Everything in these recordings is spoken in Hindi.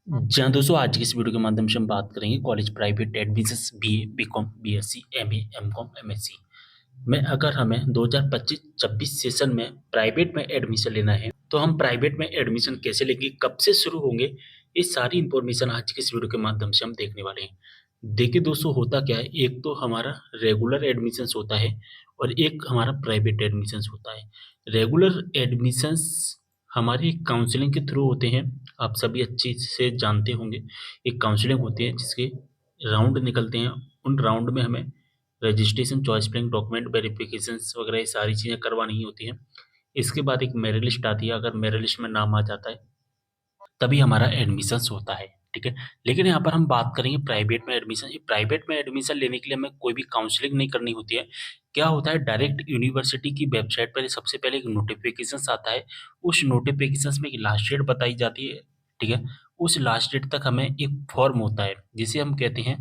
जहाँ दोस्तों आज की इस वीडियो के माध्यम से हम बात करेंगे college private admissions BA, BCom, BSc, MA, MCom, MSc में अगर हमें 2025-26 सेशन में प्राइवेट में एडमिशन लेना है तो हम प्राइवेट में एडमिशन कैसे लेंगे, कब से शुरू होंगे, ये सारी इंफॉर्मेशन आज की इस वीडियो के माध्यम से हम देखने वाले हैं। देखिए दोस्तों, होता क्या है, एक तो हमारा रेगुलर एडमिशंस होता है और एक हमारा प्राइवेट एडमिशंस होता है। रेगुलर एडमिशंस हमारी काउंसलिंग के थ्रू होते हैं। आप सभी अच्छे से जानते होंगे, एक काउंसलिंग होती है जिसके राउंड निकलते हैं। उन राउंड में हमें registration, choice filling, document verifications वगैरह ये सारी चीज़ें करवानी ही होती हैं। इसके बाद एक मेरिट लिस्ट आती है, अगर मेरिट लिस्ट में नाम आ जाता है तभी हमारा एडमिशंस होता है, ठीक है। लेकिन यहाँ पर हम बात करेंगे प्राइवेट में एडमिशन। ये प्राइवेट में एडमिशन लेने के लिए हमें कोई भी काउंसलिंग नहीं करनी होती है। क्या होता है, डायरेक्ट यूनिवर्सिटी की वेबसाइट पर सबसे पहले एक नोटिफिकेशंस आता है। उस नोटिफिकेशंस में एक लास्ट डेट बताई जाती है, ठीक है। उस लास्ट डेट तक हमें एक फॉर्म होता है जिसे हम कहते हैं,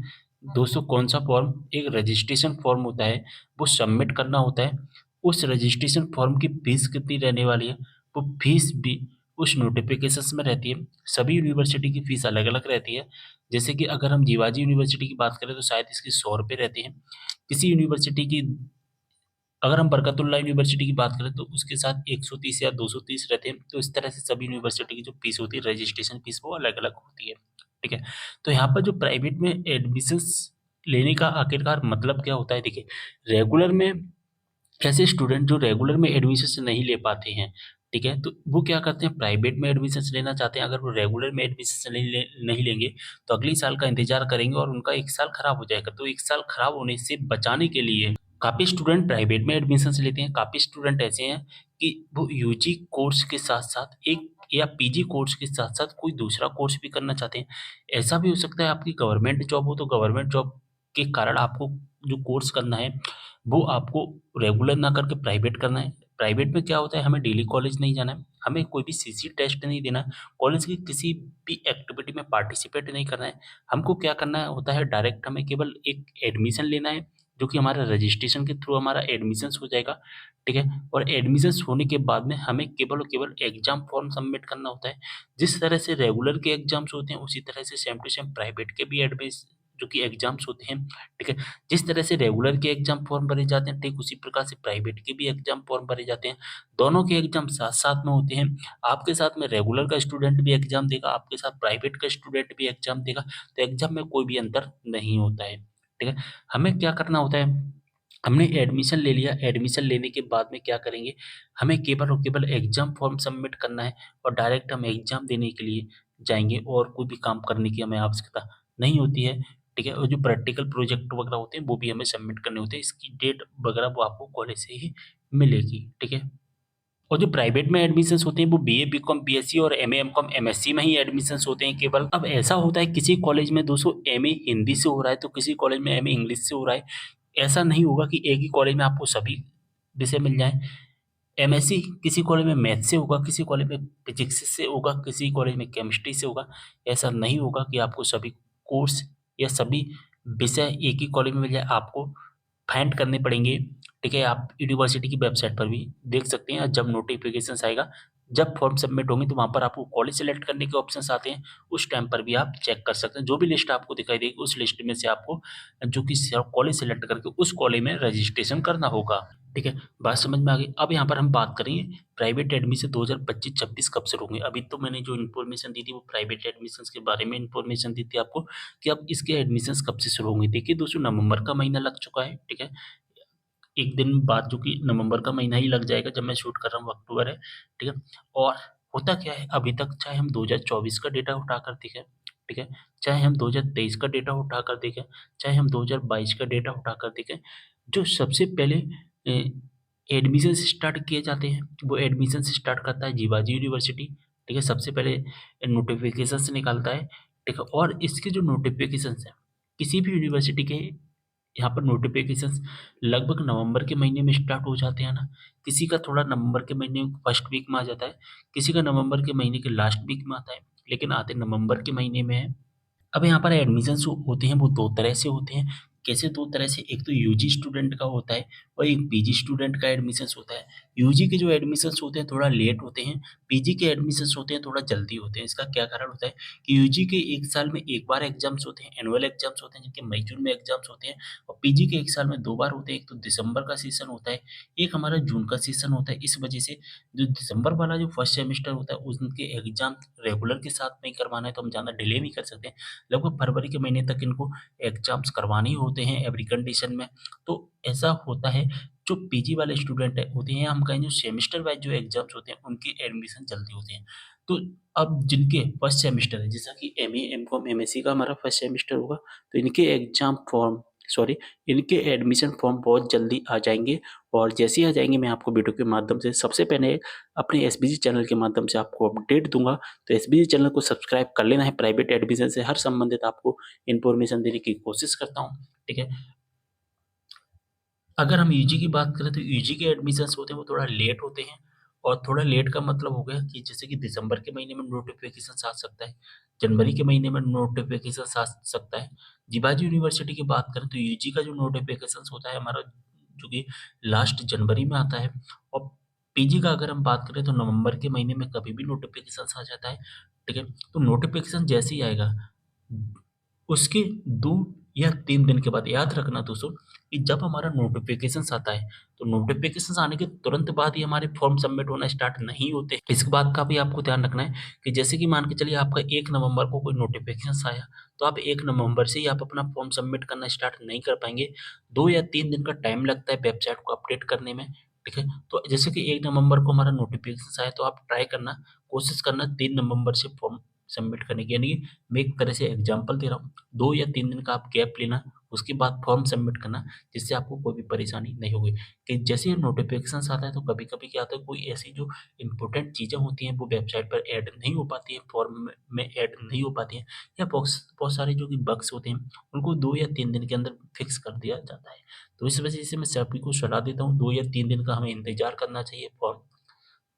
दोस्तों कौन सा फॉर्म, एक रजिस्ट्रेशन फॉर्म होता है, वो सबमिट करना होता है। उस रजिस्ट्रेशन फॉर्म की फीस कितनी रहने वाली है, वो फीस भी उस नोटिफिकेशंस में रहती है। सभी यूनिवर्सिटी की फ़ीस अलग-अलग रहती है। जैसे कि अगर हम जीवाजी यूनिवर्सिटी की बात करें तो शायद इसके ₹100 रहते हैं। किसी यूनिवर्सिटी की, अगर हम बरकतुल्लाह यूनिवर्सिटी की बात करें तो उसके साथ 130 या 230 रहते हैं। तो इस तरह से सभी यूनिवर्सिटी की जो फ़ीस होती है, रजिस्ट्रेशन फ़ीस, वो अलग-अलग होती है, ठीक है। तो यहाँ पर जो प्राइवेट में एडमिशंस लेने का आखिरकार मतलब क्या होता है, देखिए, रेगुलर में ऐसे स्टूडेंट जो रेगुलर में एडमिशन्स नहीं ले पाते हैं, ठीक है? तो वो क्या करते हैं, प्राइवेट में एडमिशन्स लेना चाहते हैं। अगर वो रेगुलर में एडमिशन्स नहीं लेंगे, तो अगले साल का इंतज़ार करेंगे और उनका 1 साल खराब हो जाएगा। तो 1 साल खराब होने से बचाने के लिए काफ़ी स्टूडेंट प्राइवेट में एडमिशन्स लेते हैं। काफ़ी स्टूडेंट ऐसे हैं कि वो यूजी कोर्स के साथ-साथ एक या पीजी कोर्स के साथ-साथ कोई दूसरा कोर्स भी करना चाहते हैं। ऐसा भी हो सकता है आपकी गवर्नमेंट जॉब हो, तो गवर्नमेंट जॉब के कारण आपको जो कोर्स करना है, वो आपको रेगुलर ना करके प्राइवेट करना है। प्राइवेट में क्या होता है, हमें डेली कॉलेज नहीं जाना है, हमें कोई भी सीसी टेस्ट नहीं देना है, कॉलेज की किसी भी एक्टिविटी में पार्टिसिपेट नहीं करना है। हमको क्या करना होता है, डायरेक्ट हमें केवल एक एडमिशन लेना है, जो कि हमारा रजिस्ट्रेशन के थ्रू हमारा एडमिशन्स हो जाएगा, ठीक है? और एडमिशन्स होने के बाद में हमें केवल और केवल एग्ज़ाम फॉर्म सबमिट करना होता है। जिस तरह से रेगुलर के एग्ज़ाम्स होते हैं, उसी तरह से सेम टू सेम प्राइवेट के भी एडमिस जो कि एग्ज़ाम्स होते हैं, ठीक है? जिस तरह से रेगुलर के एग्ज़ाम फॉर्म भरे जाते हैं, ठीक उसी प्रकार से प्राइवेट के भी एग्ज़ाम फॉर्म भरे जाते हैं। दोनों के एग्ज़ाम साथ-साथ में होते हैं। आपके साथ में रेगुलर का स्टूडेंट भी एग्ज़ाम देगा, आपके साथ प्राइवेट का स्टूडेंट भी एग्ज़ाम देगा, तो एग्ज़ाम में कोई भी अंतर नहीं होता है, ठीक है? हमें क्या करना होता है, हमने एडमिशन ले लिया, एडमिशन लेने के बाद में क्या करेंगे, हमें केवल और केवल एग्ज़ाम फॉर्म सबमिट करना है और डायरेक्ट हम एग्ज़ाम देने के लिए जाएँगे और कोई भी काम करने की हमें आवश्यकता नहीं होती है, ठीक है? और जो प्रैक्टिकल प्रोजेक्ट वगैरह होते हैं, वो भी हमें सबमिट करने होते हैं। इसकी डेट वगैरह वो आपको कॉलेज से ही मिलेगी, ठीक है? और जो प्राइवेट में एडमिशन्स होते हैं, वो बीए, बीकॉम, बीएससी और एमए, एमकॉम, एमएससी में ही एडमिशन्स होते हैं केवल। अब ऐसा होता है किसी कॉलेज में दोस्तों एमए हिंदी से हो रहा है, तो किसी कॉलेज में एमए इंग्लिश से हो रहा है। ऐसा नहीं होगा कि एक ही कॉलेज में आपको सभी विषय मिल जाएँ। एमएससी किसी कॉलेज में मैथ से होगा, किसी कॉलेज में फिजिक्स से होगा, किसी कॉलेज में केमिस्ट्री से होगा। ऐसा नहीं होगा कि आपको सभी कोर्स या सभी विषय एक ही कॉलेज में मिल जाए, आपको फाइंड करने पड़ेंगे, ठीक है? आप यूनिवर्सिटी की वेबसाइट पर भी देख सकते हैं, जब नोटिफ़िकेशंस आएगा, जब फॉर्म सबमिट होंगे तो वहाँ पर आपको कॉलेज सेलेक्ट करने के ऑप्शंस आते हैं, उस टाइम पर भी आप चेक कर सकते हैं। जो भी लिस्ट आपको दिखाई देगी, उस लिस्ट में से आपको जो कि स कॉलेज सेलेक्ट करके उस कॉलेज में रजिस्ट्रेशन करना होगा, ठीक है? बात समझ में आ गई? अब यहाँ पर हम बात करेंगे प्राइवेट एडमिशन 2025-26 कब से होंगे। अभी तो मैंने जो इन्फॉर्मेशन दी थी वो प्राइवेट एडमिशन्स के बारे में इन्फॉर्मेशन दी थी आपको कि अब इसके एडमिशन्स कब से शुरू होंगे। देखिए दोस्तों, नवंबर का महीना लग चुका है, ठीक है? 1 दिन बाद जो कि नवंबर का महीना ही लग जाएगा, जब मैं शूट कर रहा हूँ अक्टूबर है, ठीक है? और होता क्या है, अभी तक चाहे हम 2024 का डेटा उठाकर देखें, ठीक है? चाहे हम 2023 का डेटा उठाकर देखें, चाहे हम 2022 का डेटा उठाकर देखें, जो सबसे पहले एडमिशन्स स्टार्ट किए जाते हैं, वो एडमिशन्स स्टार्ट करता है जीवाजी यूनिवर्सिटी, ठीक है? सबसे पहले नोटिफ़िकेशंस निकालता है, ठीक है? और इसके जो नोटिफ़िकेशंस हैं, किसी भी यूनिवर्सिटी के यहाँ पर नोटिफ़िकेशंस लगभग नवंबर के महीने में स्टार्ट हो जाते हैं ना, किसी का थोड़ा नवंबर के महीने फर्स्ट वीक में आ जाता है, किसी का नवंबर के महीने के लास्ट वीक में आता है, लेकिन आते नवंबर के महीने में हैं। अब यहाँ पर एडमिशन्स जो होते हैं वो 2 तरह से होते हैं। कैसे 2 तरह से, एक तो यूजी स्टूडेंट का होता है और एक पीजी स्टूडेंट का एडमिशन्स होता है। यूजी के जो एडमिशन्स होते हैं थोड़ा लेट होते हैं, पीजी के एडमिशन्स होते हैं थोड़ा जल्दी होते हैं। इसका क्या कारण होता है कि यूजी के 1 साल में 1 बार एग्ज़ाम्स होते हैं, एनुअल एग्ज़ाम्स होते हैं जिनके मई-जून में एग्ज़ाम्स होते हैं, और पीजी के 1 साल में 2 बार होते हैं। एक तो दिसंबर का सेशन होता है, एक हमारा जून का सेशन होता है। इस वजह से जो दिसंबर वाला जो फर्स्ट सेमेस्टर होता है उनके एग्ज़ाम रेगुलर के साथ नहीं करवाना है तो हम ज़्यादा डिले नहीं कर सकते। लगभग फरवरी के महीने तक इनको एग्ज़ाम्स करवाने ही होते हैं एवरी कंडीशन में। तो ऐसा होता है, जो पीजी वाले स्टूडेंट है होते हैं, हम कहें जो सेमेस्टर वाइज़ जो एग्ज़ाम्स होते हैं उनके एडमिशन जल्दी होते हैं। तो अब जिनके फर्स्ट सेमेस्टर है, जैसा कि एमए, एमकॉम, एमएससी का हमारा फर्स्ट सेमेस्टर होगा, तो इनके एग्ज़ाम फॉर्म सॉरी इनके एडमिशन फॉर्म बहुत जल्दी आ जाएँगे, और जैसे ही आ जाएँगे मैं आपको वीडियो के माध्यम से सबसे पहले अपने एसबीजी चैनल के माध्यम से आपको अपडेट दूँगा। तो एसबीजी चैनल को सब्सक्राइब कर लेना है, प्राइवेट एडमिशन से हर संबंधित आपको इन्फॉर्मेशन देने की कोशिश करता हूँ, ठीक है? अगर हम यूजी की बात करें तो यूजी के एडमिशन्स होते हैं वो थोड़ा लेट होते हैं, और थोड़ा लेट का मतलब हो गया कि जैसे कि दिसंबर के महीने में नोटिफ़िकेशंस आ सकता है, जनवरी के महीने में नोटिफ़िकेशंस आ सकता है। जीवाजी यूनिवर्सिटी की बात करें तो यूजी का जो नोटिफ़िकेशंस होता है हमारा, जो कि लास्ट जनवरी में आता है, और पीजी का अगर हम बात करें तो नवंबर के महीने में कभी भी नोटिफ़िकेशंस आ जाता है, ठीक है? तो नोटिफ़िकेशन जैसे ही आएगा, उसके 2 या 3 दिन के बाद, याद रखना दोस्तों कि जब हमारा नोटिफ़िकेशंस आता है, तो नोटिफ़िकेशंस आने के तुरंत बाद ही हमारे फॉर्म सबमिट होना स्टार्ट नहीं होते। इस बात का भी आपको ध्यान रखना है कि जैसे कि मान के चलिए आपका 1 नवंबर को कोई नोटिफ़िकेशंस आया, तो आप 1 नवंबर से ही आप अपना फॉर्म सबमिट करना स्टार्ट नहीं कर पाएँगे। 2 या 3 दिन का टाइम लगता है वेबसाइट को अपडेट करने में, ठीक है? तो जैसे कि 1 नवंबर को हमारा नोटिफ़िकेशंस आया, तो आप ट्राई करना, कोशिश करना 3 नवंबर से फॉर्म सबमिट करने की, यानी कि मैं एक तरह से एग्ज़ाम्पल दे रहा हूँ। 2 या 3 दिन का आप गैप लेना, उसके बाद फॉर्म सबमिट करना, जिससे आपको कोई भी परेशानी नहीं होगी। कि जैसे ही नोटिफ़िकेशंस आता है तो कभी-कभी क्या होता है, कोई ऐसी जो इम्पोर्टेंट चीज़ें होती हैं वो वेबसाइट पर ऐड नहीं हो पाती हैं, फॉर्म में ऐड नहीं हो पाती हैं, या बहुत सारे जो कि बग्स होते हैं उनको 2 या 3 दिन के अंदर फिक्स कर दिया जाता है। तो इस वजह से मैं सभी को सलाह देता हूँ, 2 या 3 दिन का हमें इंतज़ार करना चाहिए फॉर्म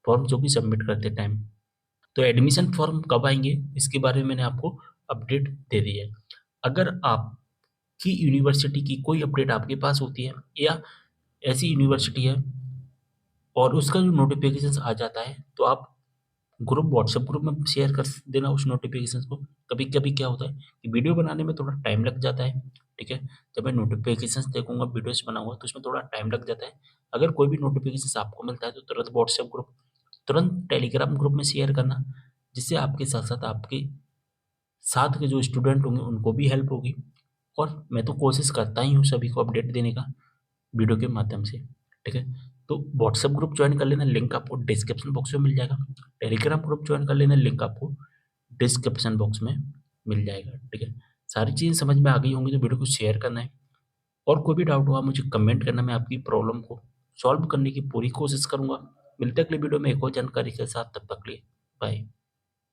फॉर्म जो कि सबमिट करते टाइम। तो एडमिशन फॉर्म कब आएँगे, इसके बारे में मैंने आपको अपडेट दे दी है। अगर आपकी यूनिवर्सिटी की कोई अपडेट आपके पास होती है, या ऐसी यूनिवर्सिटी है और उसका जो नोटिफ़िकेशंस आ जाता है, तो आप व्हाट्सएप ग्रुप में शेयर कर देना उस नोटिफ़िकेशंस को। कभी-कभी क्या होता है कि वीडियो बनाने में थोड़ा टाइम लग जाता है, ठीक है? जब मैं नोटिफ़िकेशंस देखूँगा, वीडियोज़ बनाऊँगा तो उसमें थोड़ा टाइम लग जाता है। अगर कोई भी नोटिफ़िकेशंस आपको मिलता है तो तुरंत व्हाट्सएप ग्रुप, तुरंत टेलीग्राम ग्रुप में शेयर करना, जिससे आपके साथ-साथ आपके साथ के जो स्टूडेंट होंगे उनको भी हेल्प होगी, और मैं तो कोशिश करता ही हूँ सभी को अपडेट देने का वीडियो के माध्यम से, ठीक है? तो व्हाट्सएप ग्रुप जॉइन कर लेना, लिंक आपको डिस्क्रिप्शन बॉक्स में मिल जाएगा। टेलीग्राम ग्रुप जॉइन कर लेना, लिंक आपको डिस्क्रिप्शन बॉक्स में मिल जाएगा, ठीक है? सारी चीज़ें समझ में आ गई होंगी तो वीडियो को शेयर करना है, और कोई भी डाउट हो आप मुझे कमेंट करना, मैं आपकी प्रॉब्लम को सॉल्व करने की पूरी कोशिश करूँगा। मिलते हैं अगले वीडियो में एक और जानकारी के साथ, तब तक के लिए बाय।